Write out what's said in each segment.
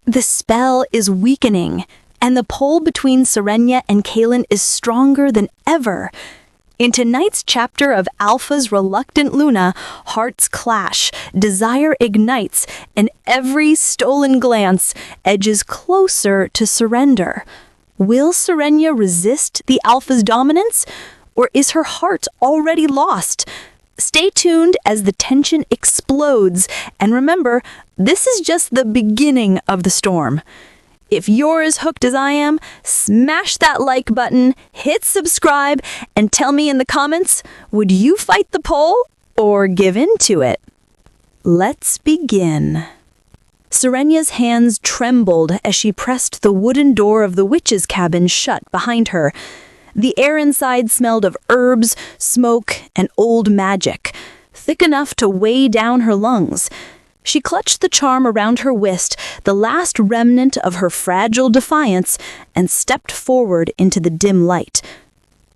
The spell is weakening, and the pull between Serenya and Kaelen is stronger than ever. In tonight's chapter of Alpha's Reluctant Luna, hearts clash, desire ignites, and every stolen glance edges closer to surrender. Will Serenya resist the Alpha's dominance, or is her heart already lost? Stay tuned as the tension explodes, and remember, this is just the beginning of the storm. If you're as hooked as I am, smash that like button, hit subscribe, and tell me in the comments, would you fight the poll or give in to it? Let's begin. Serenya's hands trembled as she pressed the wooden door of the witch's cabin shut behind her. The air inside smelled of herbs, smoke, and old magic, thick enough to weigh down her lungs. She clutched the charm around her wrist, the last remnant of her fragile defiance, and stepped forward into the dim light.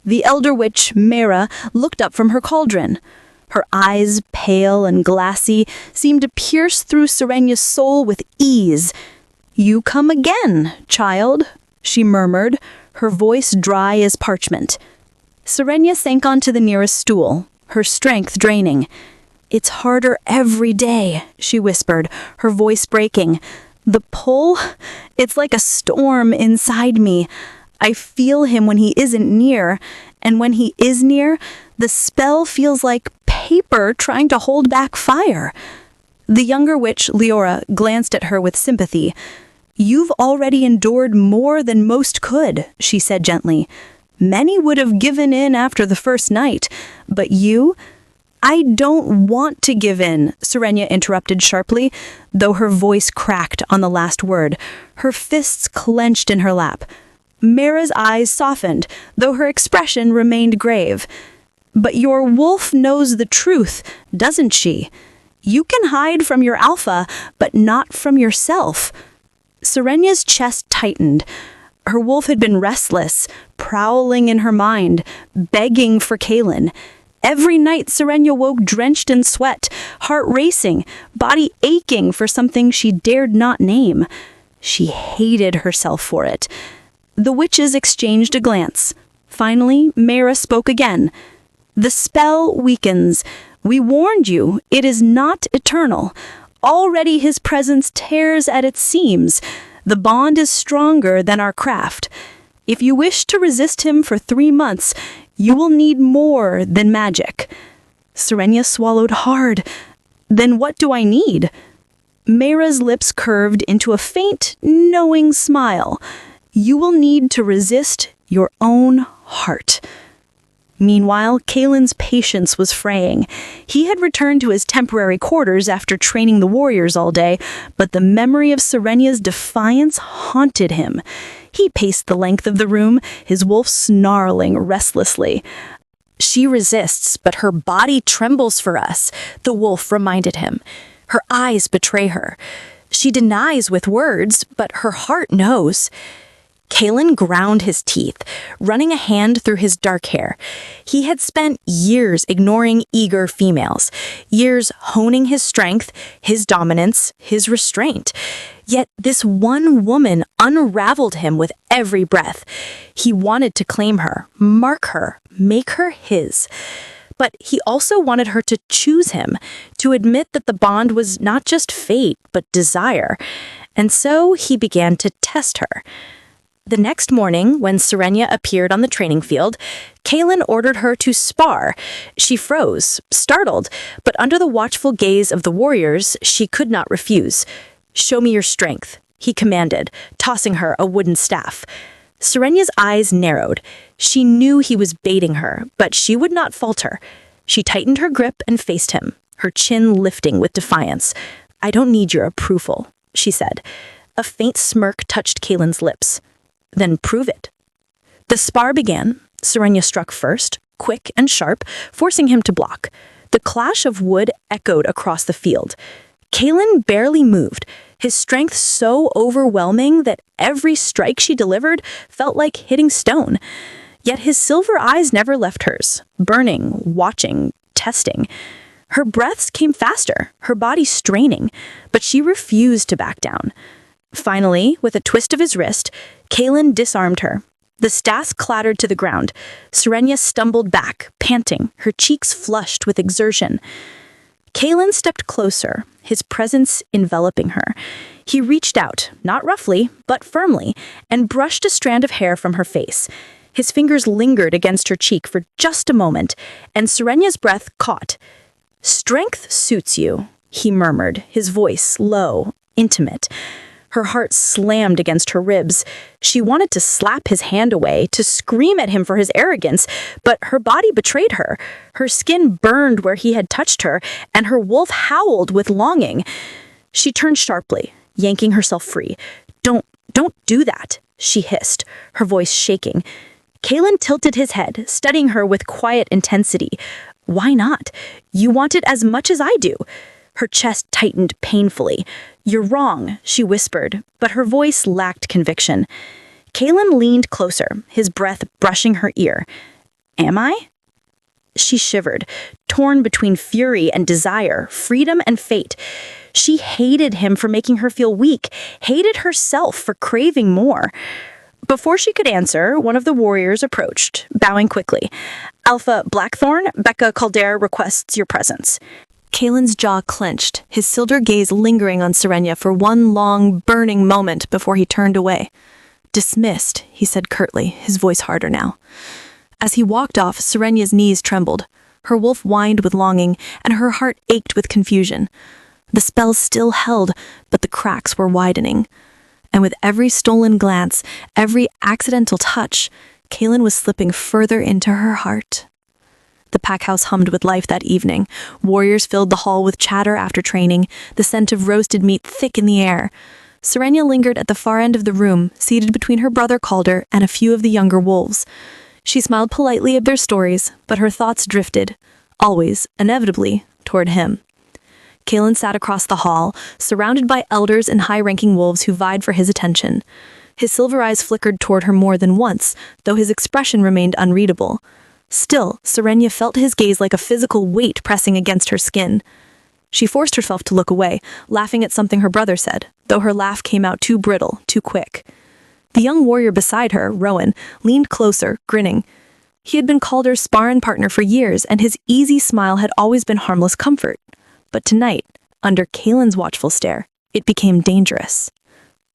The elder witch, Mera, looked up from her cauldron. Her eyes, pale and glassy, seemed to pierce through Serenya's soul with ease. "You come again, child," she murmured, her voice dry as parchment. Serenya sank onto the nearest stool, her strength draining. "It's harder every day," she whispered, her voice breaking. "The pull? It's like a storm inside me. I feel him when he isn't near, and when he is near, the spell feels like paper trying to hold back fire." The younger witch, Leora, glanced at her with sympathy. "You've already endured more than most could," she said gently. "Many would have given in after the first night, but you—" "I don't want to give in," Serenya interrupted sharply, though her voice cracked on the last word. Her fists clenched in her lap. Mera's eyes softened, though her expression remained grave. "But your wolf knows the truth, doesn't she? You can hide from your alpha, but not from yourself." Serenya's chest tightened. Her wolf had been restless, prowling in her mind, begging for Kaelen. Every night Serenya woke drenched in sweat, heart racing, body aching for something she dared not name. She hated herself for it. The witches exchanged a glance. Finally, Mera spoke again. "The spell weakens. We warned you, it is not eternal. Already his presence tears at its seams. The bond is stronger than our craft. If you wish to resist him for 3 months, you will need more than magic." Serenya swallowed hard. "Then what do I need?" Mera's lips curved into a faint, knowing smile. "You will need to resist your own heart." Meanwhile, Kaelen's patience was fraying. He had returned to his temporary quarters after training the warriors all day, but the memory of Serenya's defiance haunted him. He paced the length of the room, his wolf snarling restlessly. "She resists, but her body trembles for us," the wolf reminded him. "Her eyes betray her. She denies with words, but her heart knows." Kaelen ground his teeth, running a hand through his dark hair. He had spent years ignoring eager females, years honing his strength, his dominance, his restraint. Yet this one woman unraveled him with every breath. He wanted to claim her, mark her, make her his. But he also wanted her to choose him, to admit that the bond was not just fate, but desire. And so he began to test her. The next morning, when Serenya appeared on the training field, Kaelen ordered her to spar. She froze, startled, but under the watchful gaze of the warriors, she could not refuse. "Show me your strength," he commanded, tossing her a wooden staff. Serenya's eyes narrowed. She knew he was baiting her, but she would not falter. She tightened her grip and faced him, her chin lifting with defiance. "I don't need your approval," she said. A faint smirk touched Kaelen's lips. "Then prove it." The spar began. Serenya struck first, quick and sharp, forcing him to block. The clash of wood echoed across the field. Kaelen barely moved, his strength so overwhelming that every strike she delivered felt like hitting stone. Yet his silver eyes never left hers, burning, watching, testing. Her breaths came faster, her body straining, but she refused to back down. Finally, with a twist of his wrist, Kaelen disarmed her. The staff clattered to the ground. Serenya stumbled back, panting, her cheeks flushed with exertion. Kaelen stepped closer, his presence enveloping her. He reached out, not roughly, but firmly, and brushed a strand of hair from her face. His fingers lingered against her cheek for just a moment, and Serenya's breath caught. "Strength suits you," he murmured, his voice low, intimate. Her heart slammed against her ribs. She wanted to slap his hand away, to scream at him for his arrogance, but her body betrayed her. Her skin burned where he had touched her, and her wolf howled with longing. She turned sharply, yanking herself free. Don't do that," she hissed, her voice shaking. Kaelen tilted his head, studying her with quiet intensity. "Why not? You want it as much as I do." Her chest tightened painfully. "You're wrong," she whispered, but her voice lacked conviction. Kaelen leaned closer, his breath brushing her ear. "Am I?" She shivered, torn between fury and desire, freedom and fate. She hated him for making her feel weak, hated herself for craving more. Before she could answer, one of the warriors approached, bowing quickly. "Alpha Blackthorn, Becca Calder requests your presence." Kaelen's jaw clenched, his silver gaze lingering on Serenya for one long, burning moment before he turned away. "Dismissed," he said curtly, his voice harder now. As he walked off, Serenya's knees trembled. Her wolf whined with longing, and her heart ached with confusion. The spell still held, but the cracks were widening. And with every stolen glance, every accidental touch, Kaelen was slipping further into her heart. The pack house hummed with life that evening. Warriors filled the hall with chatter after training, the scent of roasted meat thick in the air. Serenya lingered at the far end of the room, seated between her brother Calder and a few of the younger wolves. She smiled politely at their stories, but her thoughts drifted, always, inevitably, toward him. Kaelen sat across the hall, surrounded by elders and high-ranking wolves who vied for his attention. His silver eyes flickered toward her more than once, though his expression remained unreadable. Still, Serenya felt his gaze like a physical weight pressing against her skin. She forced herself to look away, laughing at something her brother said, though her laugh came out too brittle, too quick. The young warrior beside her, Rowan, leaned closer, grinning. He had been Calder's sparring partner for years, and his easy smile had always been harmless comfort. But tonight, under Kaelen's watchful stare, it became dangerous.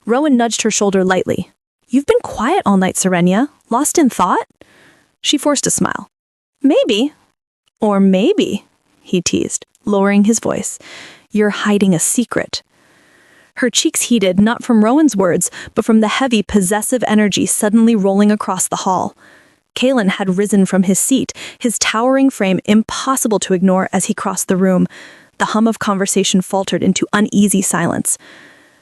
Rowan nudged her shoulder lightly. "You've been quiet all night, Serenya. Lost in thought?" She forced a smile. "Maybe. Or maybe," he teased, lowering his voice. "You're hiding a secret." Her cheeks heated, not from Rowan's words, but from the heavy, possessive energy suddenly rolling across the hall. Kaelen had risen from his seat, his towering frame impossible to ignore as he crossed the room. The hum of conversation faltered into uneasy silence.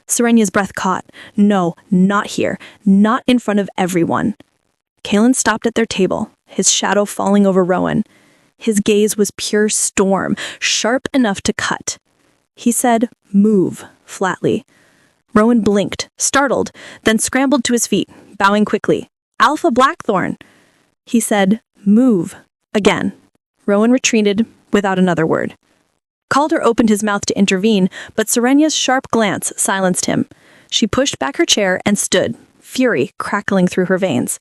Serenya's breath caught. "No, not here. Not in front of everyone." Kaelen stopped at their table, his shadow falling over Rowan. His gaze was pure storm, sharp enough to cut. He said, "Move," flatly. Rowan blinked, startled, then scrambled to his feet, bowing quickly. "Alpha Blackthorn." He said, "Move," again. Rowan retreated without another word. Calder opened his mouth to intervene, but Serenya's sharp glance silenced him. She pushed back her chair and stood, fury crackling through her veins.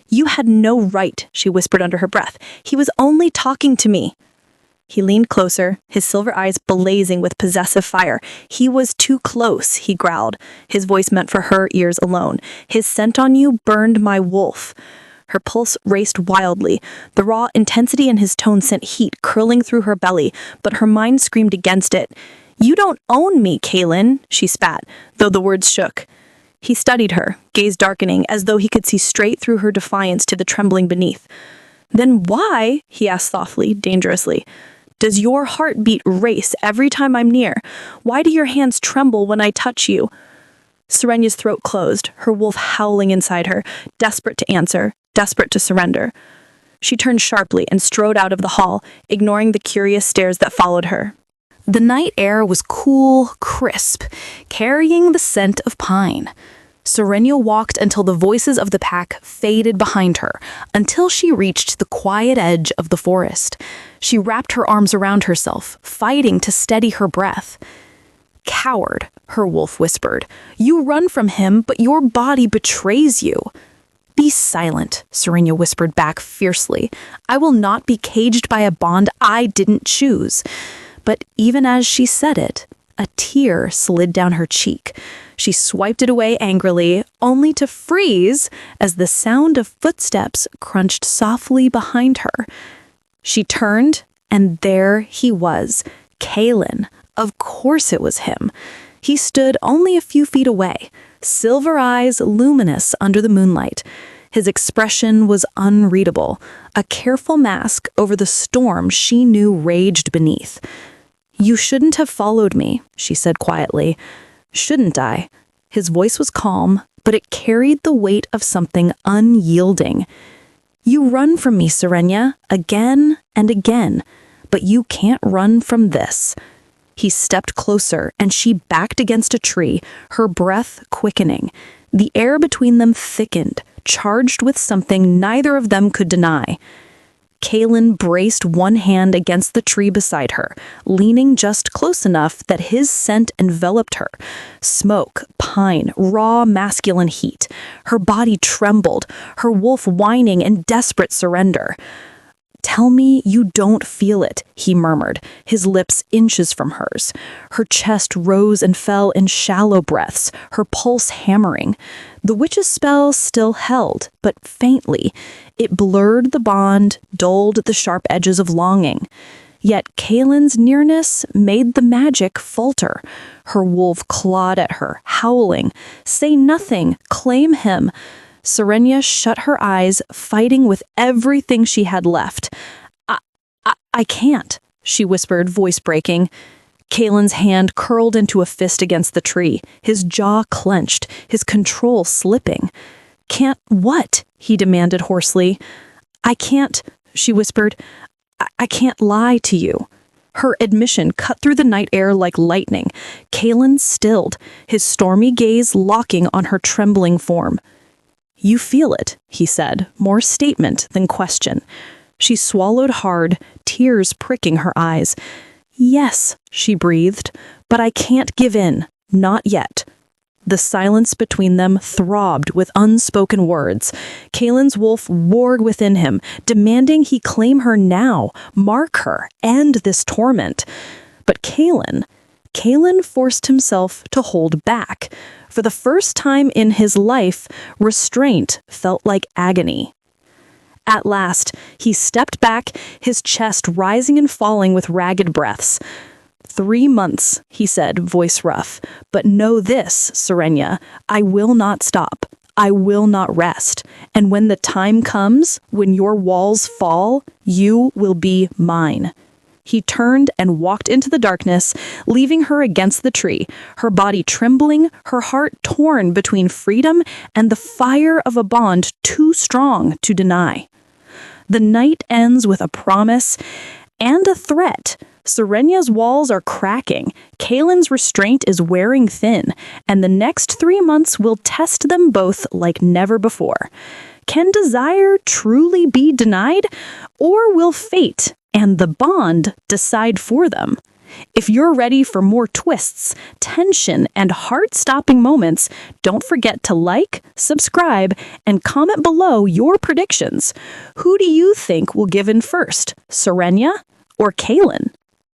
"You had no right," she whispered under her breath. "He was only talking to me." He leaned closer, his silver eyes blazing with possessive fire. "He was too close," he growled, his voice meant for her ears alone. "His scent on you burned my wolf." Her pulse raced wildly. The raw intensity in his tone sent heat curling through her belly, but her mind screamed against it. "You don't own me, Kaelen," she spat, though the words shook. He studied her, gaze darkening, as though he could see straight through her defiance to the trembling beneath. "Then why," he asked softly, dangerously, "does your heartbeat race every time I'm near? Why do your hands tremble when I touch you?" Serenya's throat closed, her wolf howling inside her, desperate to answer, desperate to surrender. She turned sharply and strode out of the hall, ignoring the curious stares that followed her. The night air was cool, crisp, carrying the scent of pine. Serenya walked until the voices of the pack faded behind her, until she reached the quiet edge of the forest. She wrapped her arms around herself, fighting to steady her breath. Coward, her wolf whispered. You run from him, but your body betrays you. Be silent, Serenya whispered back fiercely. I will not be caged by a bond I didn't choose. But even as she said it, a tear slid down her cheek. She swiped it away angrily, only to freeze as the sound of footsteps crunched softly behind her. She turned, and there he was, Kaelen. Of course it was him. He stood only a few feet away, silver eyes luminous under the moonlight. His expression was unreadable, a careful mask over the storm she knew raged beneath. You shouldn't have followed me, she said quietly. Shouldn't I? His voice was calm, but it carried the weight of something unyielding. You run from me, Serenya, again and again, but you can't run from this. He stepped closer, and she backed against a tree, her breath quickening. The air between them thickened, charged with something neither of them could deny. Kaelen braced one hand against the tree beside her, leaning just close enough that his scent enveloped her. Smoke, pine, raw masculine heat. Her body trembled, her wolf whining in desperate surrender. Tell me you don't feel it, he murmured, his lips inches from hers. Her chest rose and fell in shallow breaths, her pulse hammering. The witch's spell still held, but faintly. It blurred the bond, dulled the sharp edges of longing. Yet Kaelen's nearness made the magic falter. Her wolf clawed at her, howling. Say nothing, claim him. Serenya shut her eyes, fighting with everything she had left. I can't, she whispered, voice breaking. Kaelen's hand curled into a fist against the tree, his jaw clenched, his control slipping. Can't what? He demanded hoarsely. I can't, she whispered. I can't lie to you. Her admission cut through the night air like lightning. Kaelen stilled, his stormy gaze locking on her trembling form. You feel it, he said, more statement than question. She swallowed hard, tears pricking her eyes. Yes, she breathed, but I can't give in, not yet. The silence between them throbbed with unspoken words. Kaelen's wolf roared within him, demanding he claim her now, mark her, end this torment. But Kaelen forced himself to hold back. For the first time in his life, restraint felt like agony. At last, he stepped back, his chest rising and falling with ragged breaths. 3 months, he said, voice rough. But know this, Serenya, I will not stop. I will not rest. And when the time comes, when your walls fall, you will be mine. He turned and walked into the darkness, leaving her against the tree, her body trembling, her heart torn between freedom and the fire of a bond too strong to deny. The night ends with a promise and a threat. Serenya's walls are cracking, Kaelen's restraint is wearing thin, and the next 3 months will test them both like never before. Can desire truly be denied, or will fate and the bond decide for them? If you're ready for more twists, tension, and heart-stopping moments, don't forget to like, subscribe, and comment below your predictions. Who do you think will give in first, Serenya or Kaelen?